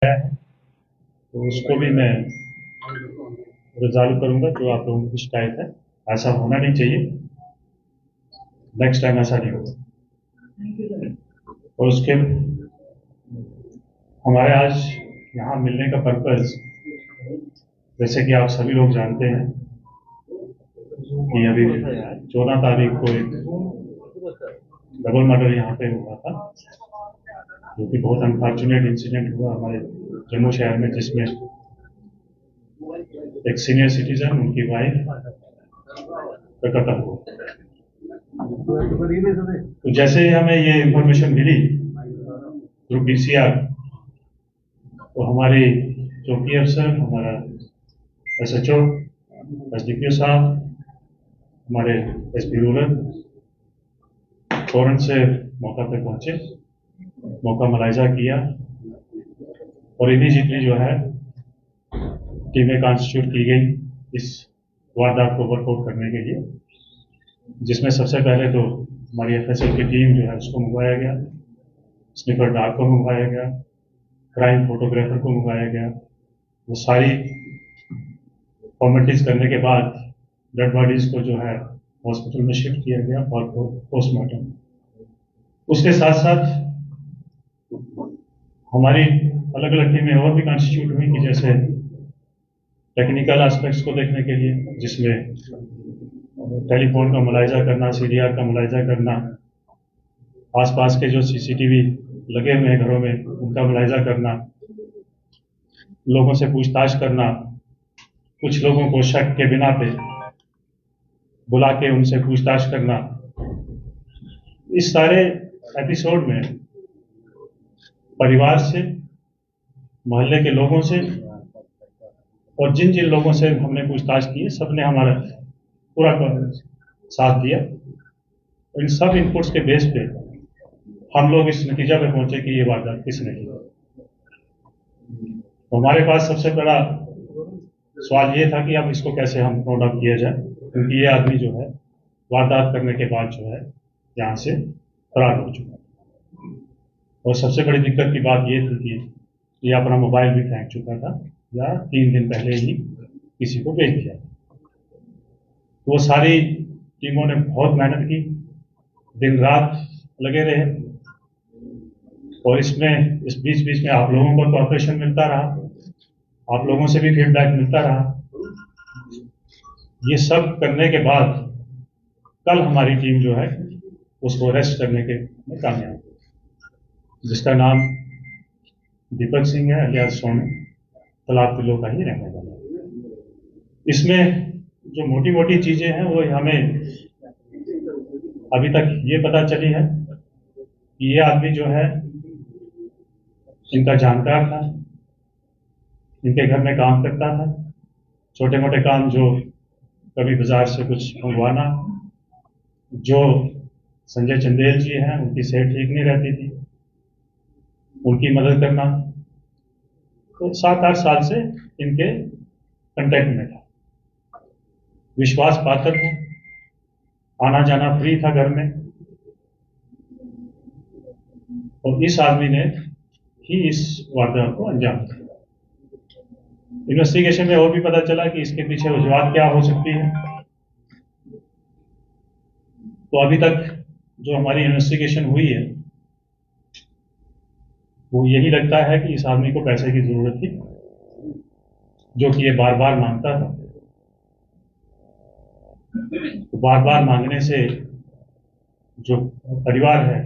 है, तो उसको भी मैं रिजॉल्व करूंगा। जो आप लोगों की शिकायत है, ऐसा होना नहीं चाहिए, नेक्स्ट टाइम ऐसा नहीं होगा। और उसके हमारे आज यहाँ मिलने का पर्पज, जैसे कि आप सभी लोग जानते हैं कि अभी 14 तारीख को एक डबल मर्डर यहाँ पे हुआ था, जो कि बहुत अनफॉर्चुनेट इंसिडेंट हुआ हमारे जम्मू शहर में, जिसमें एक सीनियर सिटीजन, उनकी वाइफ का कत्ल हुआ। तो जैसे ही हमें ये इंफॉर्मेशन मिली थ्रू पीसीआर, तो हमारे चौकी अफसर, हमारा एसएचओ, एसडीपीओ साहब, हमारे एसपी रूरल फौरन से मौका पे पहुंचे, मौका मुलायजा किया और इमीडिएटली जो है टीमें कॉन्स्टिट्यूट की गई इस वारदात को वर्कआउट करने के लिए, जिसमें सबसे पहले तो हमारी एफएसएल की टीम जो है उसको मंगवाया गया, स्निपर डॉग को मंगवाया गया, क्राइम फोटोग्राफर को मंगवाया गया। वो सारी फॉर्मेलिटीज करने के बाद डेड बॉडीज को जो है हॉस्पिटल में शिफ्ट किया गया और पोस्टमार्टम। उसके साथ साथ हमारी अलग अलग टीमें और भी कॉन्स्टिट्यूट हुई कि जैसे टेक्निकल एस्पेक्ट्स को देखने के लिए, जिसमें टेलीफोन का मुलायजा करना, सीडीआर का मुलायजा करना, आसपास के जो सीसीटीवी लगे हुए हैं घरों में उनका मुलायजा करना, लोगों से पूछताछ करना, कुछ लोगों को शक के बिना पे बुला के उनसे पूछताछ करना। इस सारे एपिसोड में परिवार से, मोहल्ले के लोगों से और जिन जिन लोगों से हमने पूछताछ की, सबने हमारा पूरा साथ दिया। इन सब इनपुट्स के बेस पे हम लोग इस नतीजा पे पहुंचे कि ये वारदात किसने की। तो हमारे पास सबसे बड़ा सवाल ये था कि अब इसको कैसे हम नोट आउट किया जाए, क्योंकि ये आदमी जो है वारदात करने के बाद जो है यहाँ से फरार हो चुका है। और सबसे बड़ी दिक्कत की बात ये थी कि ये अपना मोबाइल भी फेंक चुका था, या 3 दिन पहले ही किसी को बेच दिया। तो वो सारी टीमों ने बहुत मेहनत की, दिन रात लगे रहे, और इसमें इस बीच में आप लोगों को कॉर्पोरेशन मिलता रहा, आप लोगों से भी फीडबैक मिलता रहा। ये सब करने के बाद कल हमारी टीम जो है उसको अरेस्ट करने के में कामयाब हुई, जिसका नाम दीपक सिंह है, अलियास सोनू, तालाब तिल्लो का ही रहने वाला है। इसमें जो मोटी मोटी चीजें हैं वो हमें अभी तक ये पता चली है कि ये आदमी जो है इनका जानकार था, इनके घर में काम करता था, छोटे मोटे काम, जो कभी बाजार से कुछ मंगवाना, जो संजय चंदेल जी हैं उनकी सेहत ठीक नहीं रहती थी, उनकी मदद करना। तो 7-8 साल से इनके कांटेक्ट में था, विश्वास पात्र था, आना जाना फ्री था घर में। और इस आदमी ने ही इस वारदात को अंजाम दिया। इन्वेस्टिगेशन में और भी पता चला कि इसके पीछे वजूहत क्या हो सकती है। तो अभी तक जो हमारी इन्वेस्टिगेशन हुई है वो यही लगता है कि इस आदमी को पैसे की जरूरत थी, जो कि ये बार बार मांगता था। तो बार बार मांगने से जो परिवार है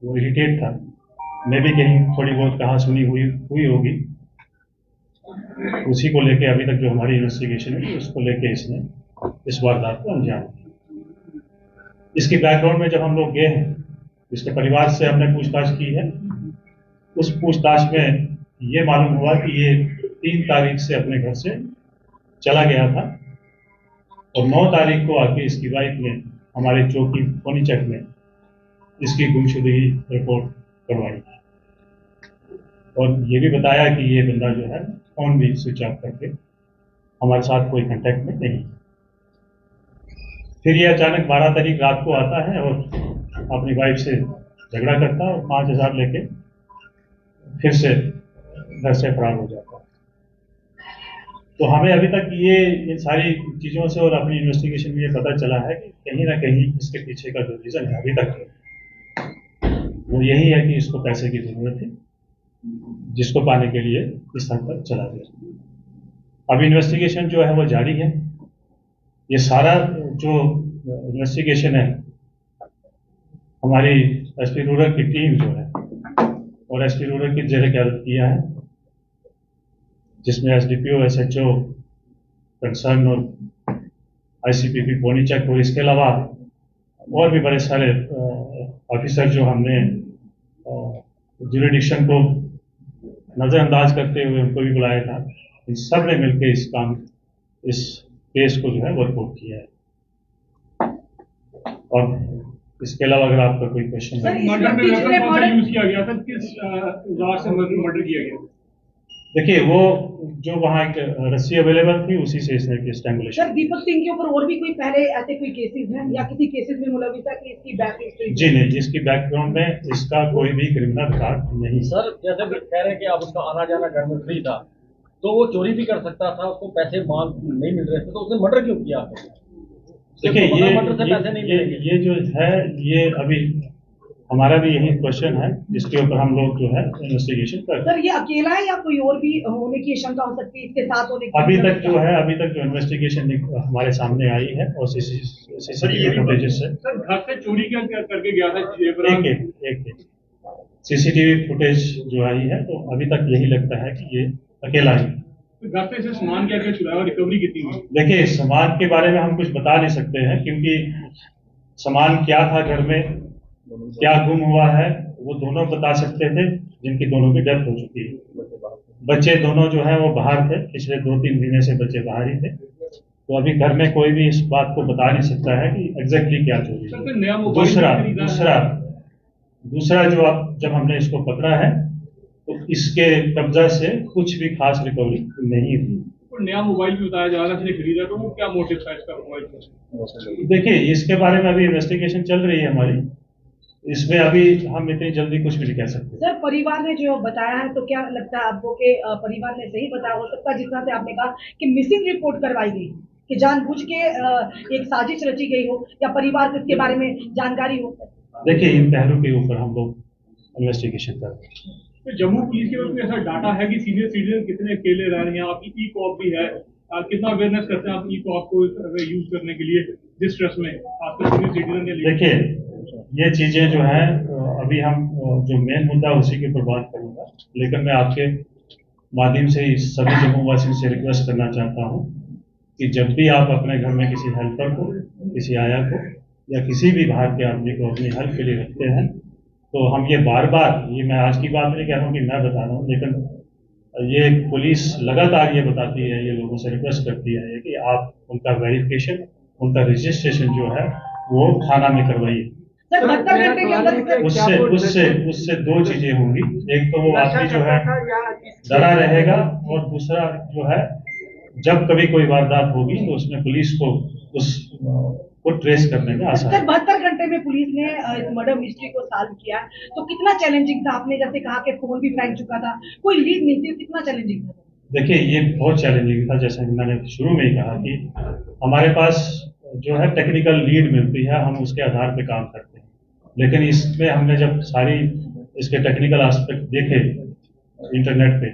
वो इरिटेट था, मैं भी कहीं थोड़ी बहुत कहा सुनी हुई होगी। उसी को लेके अभी तक जो हमारी इन्वेस्टिगेशन है उसको लेके इसने इस वारदात को अंजाम दिया। इसकी बैकग्राउंड में जब हम लोग गए हैं, इसके परिवार से हमने पूछताछ की है। उस पूछताछ में ये मालूम हुआ कि ये 3 तारीख से अपने घर से चला गया था और 9 तारीख को आके इसकी वाइफ ने हमारे चौकी फोनीचक में इसकी गुमशुदगी रिपोर्ट करवाई और ये भी बताया कि ये बंदा जो है फोन भी स्विच ऑफ करके हमारे साथ कोई कांटेक्ट में नहीं। फिर ये अचानक 12 तारीख रात को आता है और अपनी वाइफ से झगड़ा करता है और 5,000 लेके फिर से घर से फरार हो जाता है। तो हमें अभी तक ये इन सारी चीज़ों से और अपनी इन्वेस्टिगेशन में ये पता चला है कि कहीं ना कहीं इसके पीछे का जो रीज़न है अभी तक वो यही है कि इसको पैसे की ज़रूरत थी, जिसको पाने के लिए इस हद तक चला गया। अब इन्वेस्टिगेशन जो है वो जारी है। ये सारा जो इन्वेस्टिगेशन है हमारी एसपी रूरल की टीम जो है और एसपी रूरल की जेर क़यादत किया है, जिसमें एसडीपीओ, एसएचओ कंसर्न और आईसीपीपी पोनीचक और इसके अलावा और भी बड़े सारे ऑफिसर जो हमने ज्यूरिडिक्शन को नज़रअंदाज करते हुए उनको भी बुलाया था, इन सब ने मिलकर इस केस को जो है वो रिपोर्ट किया है। और इसके अलावा अगर आपका कोई क्वेश्चन है। मर्डर में वेपन कौन सा यूज किया गया था, किस औजार से मर्डर किया गया? देखिए, वो जो वहाँ एक रस्सी अवेलेबल थी उसी से इसने स्ट्रैंगुलेशन। सर, दीपक सिंह के ऊपर और भी कोई पहले ऐसे कोई केसेस हैं या किसी केसेस में मुलविस है कि इसकी बैक हिस्ट्री? जी नहीं, इसकी बैकग्राउंड में इसका कोई भी क्रिमिनल रिकॉर्ड नहीं। सर, जैसे कह रहे हैं कि अब उसका आना जाना घर में फ्री था, तो वो चोरी भी कर सकता था, उसको पैसे मांग नहीं मिल रहे थे, तो उसने मर्डर क्यों किया? देखिए, ये जो है ये अभी हमारा भी यही क्वेश्चन है, जिसके ऊपर हम लोग जो है इन्वेस्टिगेशन कर रहे हैं। सर, ये अकेला है या कोई और भी होने की शंका हो सकती है इसके साथ होने की? अभी तक जो इन्वेस्टिगेशन हमारे सामने आई है और सीसीटीवी फुटेजेस से। सर, घर से चोरी करके गया था। एक सीसीटीवी फुटेज जो आई है, तो अभी तक यही लगता है कि ये अकेला ही। घर से इसे सामान क्या चुराया, रिकवरी कितनी हुई? देखिए, सामान के बारे में हम कुछ बता नहीं सकते हैं, क्योंकि सामान क्या था घर में, क्या गुम हुआ है, वो दोनों बता सकते थे, जिनकी दोनों की डेथ हो चुकी है। बच्चे दोनों जो है वो बाहर थे, पिछले 2-3 महीने से बच्चे बाहर ही थे, तो अभी घर में कोई भी इस बात को बता नहीं सकता है कि एग्जैक्टली क्या चोरी है। दूसरा जो अब जब हमने इसको पकड़ा है, तो इसके कब्जा से कुछ भी खास रिकवरी नहीं हुई। तो नया मोबाइल भी बताया जा रहा है खरीदा, तो वो क्या मोटिव था इसका मोबाइल? देखिए, इसके बारे में अभी इन्वेस्टिगेशन चल रही है हमारी, इसमें अभी हम इतनी जल्दी कुछ भी नहीं कह सकते। सर, परिवार ने जो बताया है, तो क्या लगता है आपको कि परिवार ने सही बताया? हो सकता है जितना से आपने कहा कि मिसिंग रिपोर्ट करवाई गई, कि जानबूझ के एक साजिश रची गई हो, या परिवार को इसके बारे में जानकारी हो? देखिए, इन पहलू के ऊपर हम लोग इन्वेस्टिगेशन कर रहे हैं। तो जम्मू पुलिस के पास कोई ऐसा डाटा है कि सीनियर सिटीजन कितने अकेले रह रहे हैं? आपकी ई कॉप भी है, कितना अवेयरनेस करते हैं आप ई कॉप को यूज करने के लिए डिस्ट्रेस में, खासकर सीनियर सिटीजन के लिए? देखिए, ये चीजें जो हैं, अभी हम जो मेन मुद्दा उसी के ऊपर बात करूंगा, लेकिन मैं आपके माध्यम से सभी जम्मू वासियों से रिक्वेस्ट करना चाहता हूं कि जब भी आप अपने घर में किसी हेल्पर को, किसी आया को या किसी भी बाहर के आदमी को अपनी हेल्प के लिए रखते हैं, तो हम ये बार बार, ये मैं आज की बात नहीं कह रहा हूँ कि मैं बता रहा हूँ, लेकिन ये पुलिस लगातार ये बताती है, ये लोगों से रिक्वेस्ट करती है कि आप उनका वेरिफिकेशन, उनका रजिस्ट्रेशन जो है वो थाना में करवाइए। उससे 2 चीजें होंगी, एक तो वो आदमी जो है डरा रहेगा, और दूसरा जो है जब कभी कोई वारदात होगी तो उसमें पुलिस को ट्रेस करने में आसान है। 72 घंटे में पुलिस ने इस मर्डर मिस्ट्री को सॉल्व किया, तो कितना चैलेंजिंग था? आपने जैसे कहा कि फोन भी फेंक चुका था, कोई लीड नहीं थी, कितना चैलेंजिंग था? देखिए, ये बहुत चैलेंजिंग था, जैसे मैंने शुरू में ही कहा कि हमारे पास जो है टेक्निकल लीड मिलती है, हम उसके आधार पे काम करते हैं, लेकिन इसमें हमने जब सारी इसके टेक्निकल एस्पेक्ट देखे इंटरनेट पे,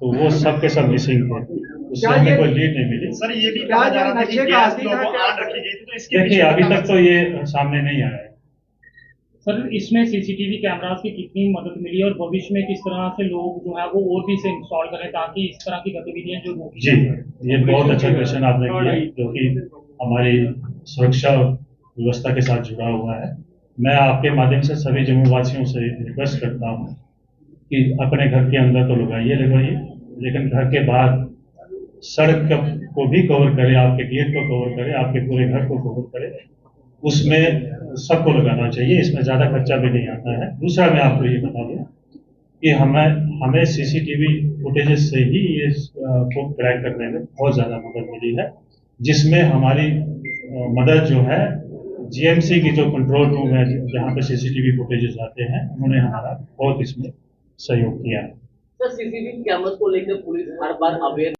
तो वो सब के सब मिसिंग थे, उससे हमें कोई लीड नहीं मिली। सर, ये भी कहा जा रहा था कि गैस लोगों आग रखी गई थी, तो इसके देखिए, अभी तक तो ये सामने नहीं आया है। सर, इसमें सीसीटीवी कैमरास की कितनी मदद मिली और भविष्य में किस तरह से लोग जो है वो और भी इसे इंस्टॉल करें, ताकि इस तरह की गतिविधियां जो जी, ये बहुत अच्छा क्वेश्चन आपने किया, जो कि हमारी सुरक्षा व्यवस्था के साथ जुड़ा हुआ है। मैं आपके माध्यम से सभी जम्मू वासियों से रिक्वेस्ट करता हूँ कि अपने घर के अंदर तो लगवाइए, लेकिन घर के बाहर सड़क को भी कवर करें, आपके गेट को कवर करें, आपके पूरे घर को कवर करें, उसमें सबको लगाना चाहिए, इसमें ज़्यादा खर्चा भी नहीं आता है। दूसरा, मैं आपको ये बता दूँ कि हमें सीसीटीवी फुटेजेस से ही ये को क्रैक करने में बहुत ज़्यादा मदद मिली है, जिसमें हमारी मदद जो है जीएमसी की जो कंट्रोल रूम है, जहाँ पे सीसीटीवी फुटेजेस आते हैं, उन्होंने हमारा बहुत इसमें सहयोग किया है। तो सीसीटीवी कैमरास को लेकर पुलिस हर बार अवेयर